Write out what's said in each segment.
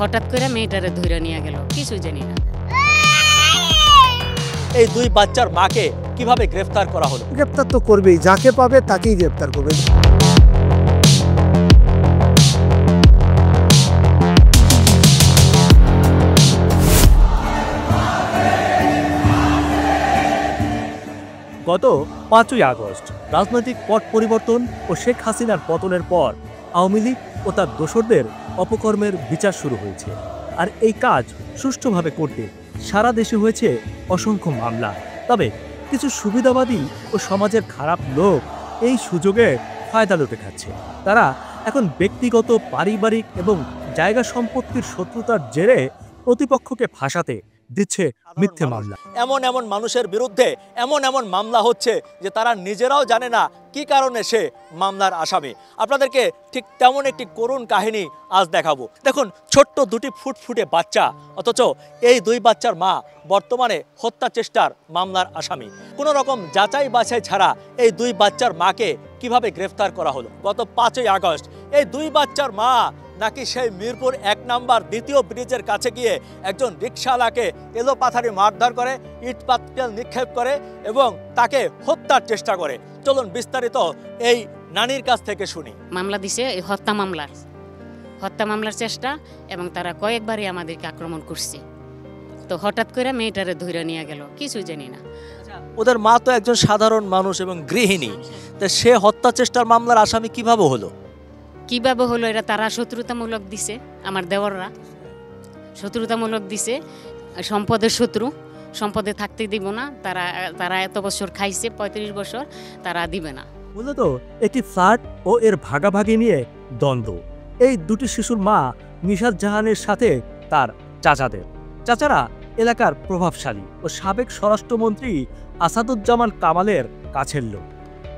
হঠাৎ করে মেয়েটারে ধইরা নিয়ে গেল, কিছু জানি না। এই দুই বাচ্চার মাকে কিভাবে গ্রেফতার করা হলো? গ্রেপ্তার তো করবেই, যাকে পাবে তাকেই গ্রেপ্তার করবে। গত ৫ই আগস্ট রাজনৈতিক পট পরিবর্তন ও শেখ হাসিনার পতনের পর আওয়ামী লীগ ও তার দোসরদের অপকর্মের বিচার শুরু হয়েছে। আর এই কাজ সুষ্ঠুভাবে করতে সারা দেশে হয়েছে অসংখ্য মামলা। তবে কিছু সুবিধাবাদী ও সমাজের খারাপ লোক এই সুযোগে ফায়দা লুটে খাচ্ছে। তারা এখন ব্যক্তিগত, পারিবারিক এবং জায়গা সম্পত্তির শত্রুতার জেরে প্রতিপক্ষকে ফাঁসাতে দিচ্ছে মিথ্যে মামলা। এমন এমন মানুষের বিরুদ্ধে এমন মামলা হচ্ছে যে তারা নিজেরাও জানে না কি কারণে সে মামলার আসামি। আপনাদেরকে ঠিক তেমন একটি করুণ কাহিনী আজ দেখাবো। দেখুন, ছোট্ট দুটি ফুটফুটে বাচ্চা, অথচ এই দুই বাচ্চার মা বর্তমানে হত্যা চেষ্টার মামলার আসামি। কোনো রকম যাচাই বাছাই ছাড়া এই দুই বাচ্চার মাকে কিভাবে গ্রেফতার করা হলো? গত ৫ই আগস্ট এই দুই বাচ্চার মা নাকি সেই মিরপুর ১ নম্বর ২য় ব্রিজের কাছে গিয়ে একজন রিকশাওয়ালাকে এলোপাথারি মারধর করে, ইট পাটকেল নিক্ষেপ করে এবং তাকে হত্যার চেষ্টা করে। চলুন বিস্তারিত এই নানির কাছ থেকে শুনি। মামলা দিছে এই হত্যা মামলার চেষ্টা, এবং তারা কয়েকবারই আমাদেরকে আক্রমণ করছে। তো হঠাৎ করে মেয়েটারে ধইরা নিয়ে গেল, কিছু জানি না। ওদের মা তো একজন সাধারণ মানুষ এবং গৃহিণী, তা সে হত্যা চেষ্টার মামলার আসামি কিভাবে হলো? এটা তারা শত্রুতামূলক দিছে, আমার দেওররা শত্রুতামূলক দিছে। সম্পদের শত্রু, সম্পদে থাকতে দিব না। তারা এত বছর খাইছে, ৩৫ বছর, তারা দিবে না। মূলত একটি ফ্ল্যাট ও এর ভাগাভাগি নিয়ে দ্বন্দ্ব। এই দুটি শিশুর মা নিশাত জাহানের সাথে তার চাচারা এলাকার প্রভাবশালী ও সাবেক স্বরাষ্ট্রমন্ত্রী আসাদুজ্জামান কামালের কাছের লোক।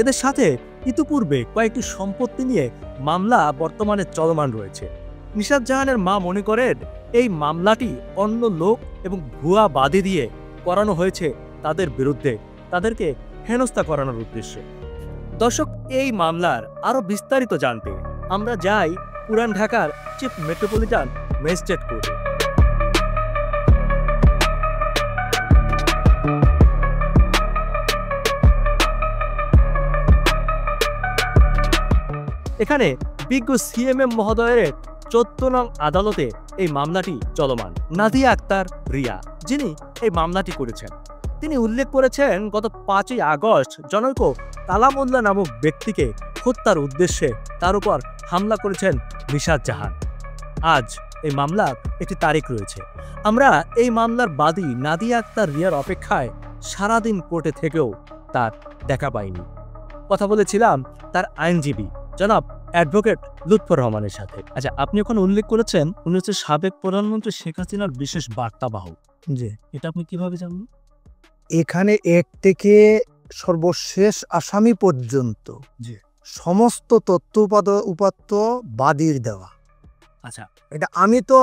এদের সাথে ইতিপূর্বে কয়েকটি সম্পত্তি নিয়ে মামলা বর্তমানে চলমান রয়েছে। নিশাত জাহানের মা মনে করেন এই মামলাটি অন্য লোক এবং ভুয়া বাদী দিয়ে করানো হয়েছে তাদের বিরুদ্ধে, তাদেরকে হেনস্থা করানোর উদ্দেশ্যে। দর্শক, এই মামলার আরো বিস্তারিত জানতে আমরা যাই পুরান ঢাকার চিফ মেট্রোপলিটন ম্যাজিস্ট্রেট কোর্টে। এখানে বিজ্ঞ সিএমএম মহোদয়ের ১৪ নং আদালতে এই মামলাটি চলমান। নাদিয়া আক্তার রিয়া, যিনি এই মামলাটি করেছেন, তিনি উল্লেখ করেছেন গত ৫ই আগস্ট জনৈক কালামুল্লাহ নামক ব্যক্তিকে হত্যার উদ্দেশ্যে তার উপর হামলা করেছেন নিশাত জাহান। আজ এই মামলার একটি তারিখ রয়েছে। আমরা এই মামলার বাদী নাদিয়া আক্তার রিয়ার অপেক্ষায় সারাদিন কোর্টে থেকেও তার দেখা পাইনি। কথা বলেছিলাম তার আইনজীবী জনাব অ্যাডভোকেট লুৎফর রহমানের সাথে। আচ্ছা, আপনি ওখানে উল্লেখ করেছেন উনি হচ্ছে সাবেক প্রধানমন্ত্রী শেখ হাসিনার বিশেষ বার্তাবাহক। জি, এটা আপনি কিভাবে জানলেন? এখানে এক থেকে সর্বশেষ আসামি পর্যন্ত জি, সমস্ত তথ্য উপাত্ত বাদীর দেওয়া। আচ্ছা, এটা আমি তো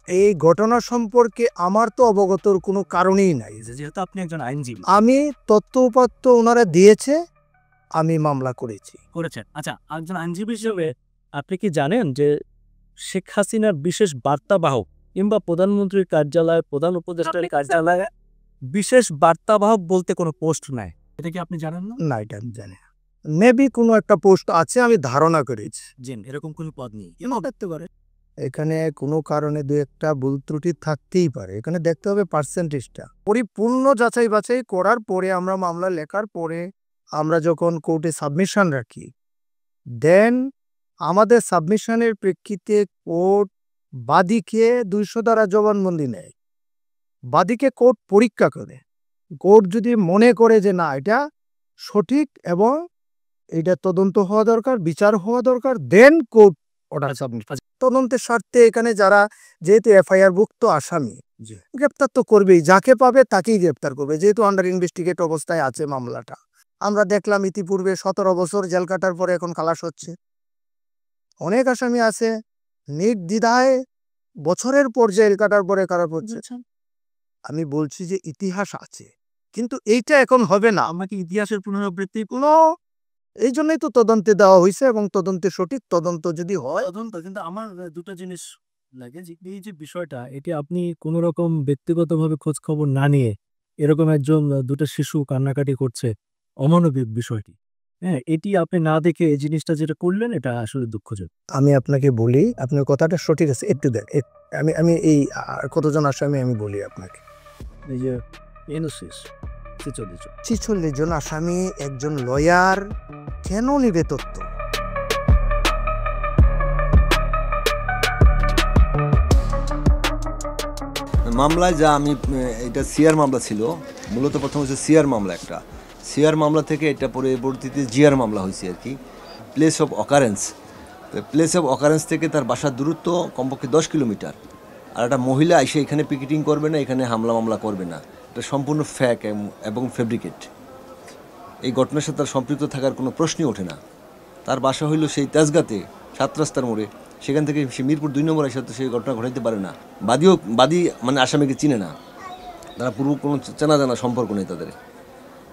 এই ঘটনা সম্পর্কে আমার তো অবগতর কোনো কারণেই নাই। যেহেতু আপনি একজন আইনজীবী, আমি তথ্য উপাত্ত ওনারা দিয়েছে, আমি মামলা করেছেন। আচ্ছা, একজন আইনজীবী হিসেবে আপনি কি জানেন যে শেখ হাসিনার বিশেষ বার্তাবাহক কিংবা প্রধানমন্ত্রীর কার্যালয়, প্রধান উপদেষ্টার কার্যালয়ে বিশেষ বার্তাবাহক বলতে কোনো পোস্ট নাই? এটা কি আপনি জানেন না? না, এটা আমি জানি না। মেবি কোনো একটা পোস্ট আছে, আমি ধারণা করেছি। এরকম কোনো পদ নেই। থাকতে পারে, এখানে কোনো কারণে দু একটা ভুল ত্রুটি থাকতেই পারে। এখানে দেখতে হবে পার্সেন্টেজটা। পরিপূর্ণ যাচাই বাছাই করার পরে, আমরা মামলা লেখার পরে আমরা যখন কোর্টে সাবমিশন রাখি, দেন আমাদের সাবমিশনের প্রেক্ষিতে কোর্ট বাদীকে ২০০ ধারা জবানবন্দি নেয়। বাদীকে কোর্ট পরীক্ষা করে, কোর্ট যদি মনে করে যে না এটা সঠিক এবং এটা তদন্ত হওয়া দরকার, বিচার হওয়া দরকার, দেন কোর্ট অর্ডার সাবমিট। তদন্তের স্বার্থে এখানে যারা যেহেতু এফআইআর ভুক্ত আসামি, গ্রেপ্তার তো করবেই, যাকে পাবে তাকেই গ্রেপ্তার করবে, যেহেতু আন্ডার ইনভেস্টিগেট অবস্থায় আছে মামলাটা। আমরা দেখলাম ইতিপূর্বে ১৭ বছর জেল কাটার পরে এখন খালাস হচ্ছে। অনেক আসামি আছে নির্দ্বিধায় বছরের পর জেল কাটার পরে কারা হচ্ছে। আমি বলছি যে ইতিহাস আছে, কিন্তু এইটা এখন হবে না। আমাকে ইতিহাসের পুনরাবৃত্তি কোনো, এই জন্যই তো তদন্তে দেওয়া হয়েছে এবং তদন্তে সঠিক তদন্ত যদি হয়। তদন্ত, কিন্তু আমার দুটো জিনিস লাগে যে এই যে বিষয়টা এটি আপনি কোনো রকম ব্যক্তিগতভাবে খোঁজ খবর না নিয়ে এরকম একজন দুটো শিশু কান্নাকাটি করছে, অমানবিক বিষয়টি। হ্যাঁ, এটি আপনি না দেখে এই জিনিসটা যেটা করলেন এটা আসলে দুঃখজনক। আমি আপনাকে বলি, আপনার কথাটা সঠিক আছে, একটু দেন আমি আমি এই কতজন আসামি আমি বলি আপনাকে। এই যে এনোসিস 46 জন। 46 জন আসামি, একজন লয়ার কেন নিবে তথ্য? মামলায় যা আমি এটা সিআর মামলা ছিল, মূলত প্রথম হচ্ছে সিআর মামলা, একটা সিআর মামলা থেকে এটা পরবর্তীতে জিআর মামলা হয়েছে আর কি। Place of occurrence, place of occurrence থেকে তার বাসার দূরত্ব কমপক্ষে 10 কিলোমিটার। আর একটা মহিলা এসে এখানে পিকেটিং করবে না, এখানে হামলা মামলা করবে না, এটা সম্পূর্ণ ফ্যাক এবং ফেব্রিকেট। এই ঘটনার সাথে তার সম্পৃক্ত থাকার কোনো প্রশ্নই ওঠে না। তার বাসা হইল সেই তেজগাঁতে 7 রাস্তার মোড়ে, সেখান থেকে সে মিরপুর 2 নম্বরের সাথে সেই ঘটনা ঘটাইতে পারে না। বাদী মানে আসামিকে চিনে না, তারা পূর্ব কোনো চেনা জানা সম্পর্ক নেই তাদের।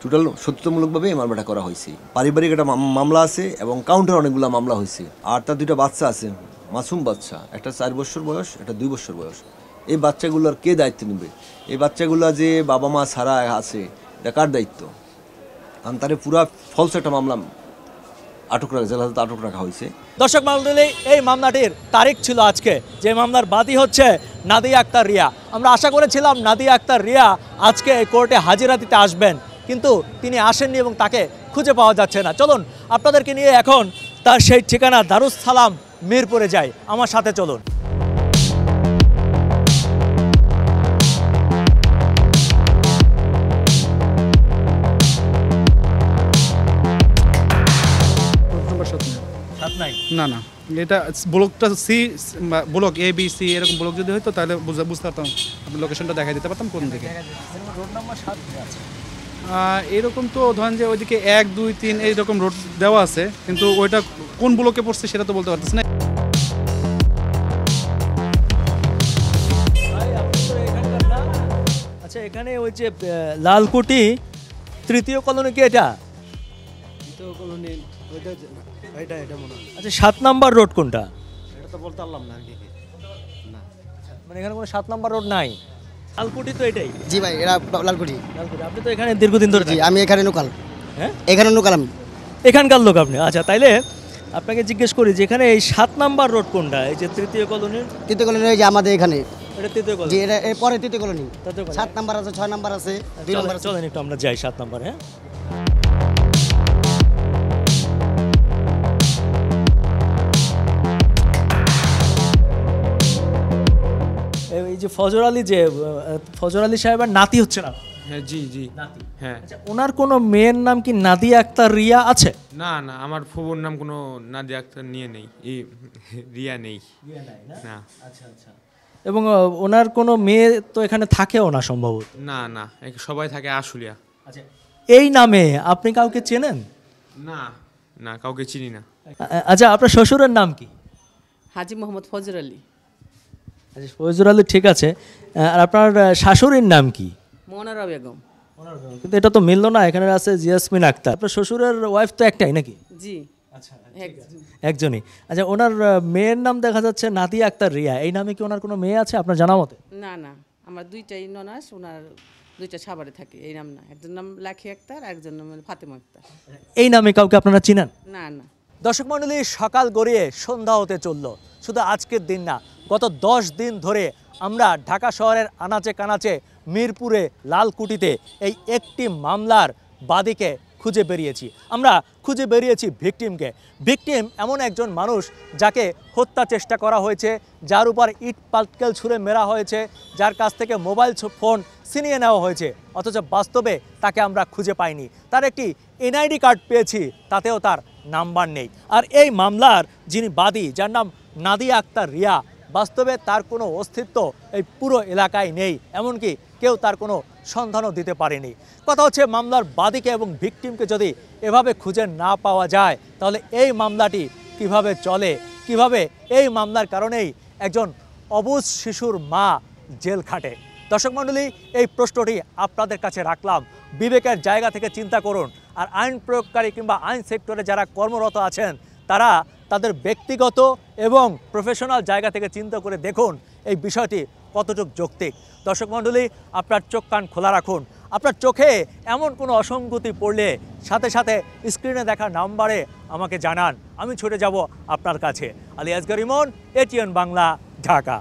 টোটাল সত্যতামূলকভাবে এই মামলাটা করা হয়েছে। পারিবারিক একটা মামলা আছে এবং কাউন্টার অনেকগুলো মামলা হয়েছে। আর তার 2টা বাচ্চা আছে, মাসুম বাচ্চা, একটা 4 বছর বয়স, একটা 2 বছর বয়স। এই বাচ্চাগুলোর কে দায়িত্ব নেবে? এই বাচ্চাগুলো যে বাবা মা ছাড়া আছে, এটা কার দায়িত্ব? কারণ তারে পুরা ফলস একটা মামলা আটক রাখা হয়েছে। দর্শক মণ্ডলী, এই মামলাটির তারিখ ছিল আজকে, যে মামলার বাদী হচ্ছে নাদিয়া আক্তার রিয়া। আমরা আশা করেছিলাম নাদিয়া আক্তার রিয়া আজকে এই কোর্টে হাজিরা দিতে আসবেন, কিন্তু তিনি আসেননি এবং তাকে খুঁজে পাওয়া যাচ্ছে না। চলুন আপনাদেরকে নিয়ে এখন তার সেই ঠিকানা দারুস সালাম মিরপুরে যাই, আমার সাথে চলুন। না না, এটা ব্লকটা C, block A B C এরকম ব্লক যদি হতো তাহলে বুঝতে পারতাম, আপনি লোকেশনটা দেখাই দিতে পারতাম কোন দিকে। এরকম তো ধরেন যে ওইদিকে 1 2 3 এইরকম রোড দেওয়া আছে, কিন্তু ওইটা কোন ব্লকে পড়ছে সেটা তো বলতে পারতেছি না। আচ্ছা, এখানে ওই যে লালকুটি 3য় কলোনি কি এটা? আচ্ছা, 7 নাম্বার রোড কোনটা? এটা তো বলতে পারলাম না কি না, মানে এখানে কোনো 7 নাম্বার রোড নাই? লালকুটি তো এটাই। জি ভাই, এরা লালকুটি। লালকুটি, আপনি তো এখানে দীর্ঘদিন ধরে জি, থাকেন। আমি এখানে লোকাল। হ্যাঁ, এখানে লোকাল আমি। এখানকার লোক আপনি? আচ্ছা, তাইলে আপনাকে জিজ্ঞেস করি যে এখানে এই 7 নাম্বার রোড কোনটা? এই যে 3য় কলোনির? তৃতীয় কলোনি ওই যে আমাদের এখানে। এটা 3য় কলোনি? জি, এটা এর পরে তৃতীয় কলোনি। 3য় 7 নাম্বার আছে, 6 নাম্বার আছে, 2 নাম্বার আছে। চলেন একটু আমরা যাই 7 নাম্বার। হ্যাঁ, এই যে ফজর আলী, যে ফজর আলী সাহেবের নাতি হচ্ছে না? হ্যাঁ জি জি নাতি। হ্যাঁ। আচ্ছা, ওনার কোনো মেয়ের নাম কি নাদিয়া আক্তার রিয়া আছে? না না, আমার ফুবুর নাম কোনো নাদিয়া আক্তার নিয়ে নেই, এই রিয়া নেই। না। আচ্ছা আচ্ছা। এবং ওনার কোনো মেয়ে তো এখানে থাকেও না সম্ভবত? না না, সবাই থাকে আশুলিয়া। আচ্ছা, এই নামে আপনি কাউকে চেনেন? না না, কাউকে চিনি না। আচ্ছা, আপনার শ্বশুরের নাম কি? হাজি মোহাম্মদ ফজর আলী। আচ্ছা, ফজর আলী, ঠিক আছে। আর আপনার শাশুড়ির নাম কি? মনারা বেগম। কিন্তু এটা তো মিললো না, এখানে আছে জিয়াসমিন আক্তার। আপনার শ্বশুরের ওয়াইফ তো একটাই নাকি? জি। আচ্ছা, একজনই। আচ্ছা, ওনার মেয়ের নাম দেখা যাচ্ছে নাদিয়া আক্তার রিয়া। এই নামে কি ওনার কোনো মেয়ে আছে আপনার জানা মতে? না না, আমার 2টাই ননাস, ওনার 2টা সাভারে থাকে। এই নাম না, একজন নাম লাখি আক্তার, একজন নাম ফাতেমা আক্তার। এই নামে কাউকে আপনারা চিনেন? না না। দর্শক মণ্ডলী, সকাল গড়িয়ে সন্ধ্যা হতে চললো। শুধু আজকের দিন না, গত 10 দিন ধরে আমরা ঢাকা শহরের আনাচে কানাচে মিরপুরে লালকুটিতে এই একটি মামলার বাদীকে খুঁজে বেরিয়েছি। আমরা খুঁজে বেরিয়েছি ভিকটিমকে। ভিকটিম এমন একজন মানুষ যাকে হত্যা চেষ্টা করা হয়েছে, যার উপর ইট পাটকেল ছুঁড়ে মেরা হয়েছে, যার কাছ থেকে মোবাইল ফোন ছিনিয়ে নেওয়া হয়েছে, অথচ বাস্তবে তাকে আমরা খুঁজে পাইনি। তার একটি এনআইডি কার্ড পেয়েছি, তাতেও তার নাম্বার নেই। আর এই মামলার যিনি বাদী, যার নাম নাদিয়া আক্তার রিয়া, বাস্তবে তার কোনো অস্তিত্ব এই পুরো এলাকায় নেই, এমনকি কেউ তার কোনো সন্ধানও দিতে পারেনি। কথা হচ্ছে, মামলার বাদীকে এবং ভিকটিমকে যদি এভাবে খুঁজে না পাওয়া যায়, তাহলে এই মামলাটি কিভাবে চলে, কিভাবে এই মামলার কারণেই একজন অবুঝ শিশুর মা জেল খাটে? দর্শক মণ্ডলী, এই প্রশ্নটি আপনাদের কাছে রাখলাম। বিবেকের জায়গা থেকে চিন্তা করুন। আর আইন প্রয়োগকারী কিংবা আইন সেক্টরে যারা কর্মরত আছেন, তারা তাদের ব্যক্তিগত এবং প্রফেশনাল জায়গা থেকে চিন্তা করে দেখুন এই বিষয়টি কতটুকু যৌক্তিক। দর্শক মণ্ডলী, আপনার চোখ কান খোলা রাখুন। আপনার চোখে এমন কোনো অসঙ্গতি পড়লে সাথে সাথে স্ক্রিনে দেখা নাম্বারে আমাকে জানান, আমি ছুটে যাব আপনার কাছে। আলী আসগর ইমন, এটিএন বাংলা, ঢাকা।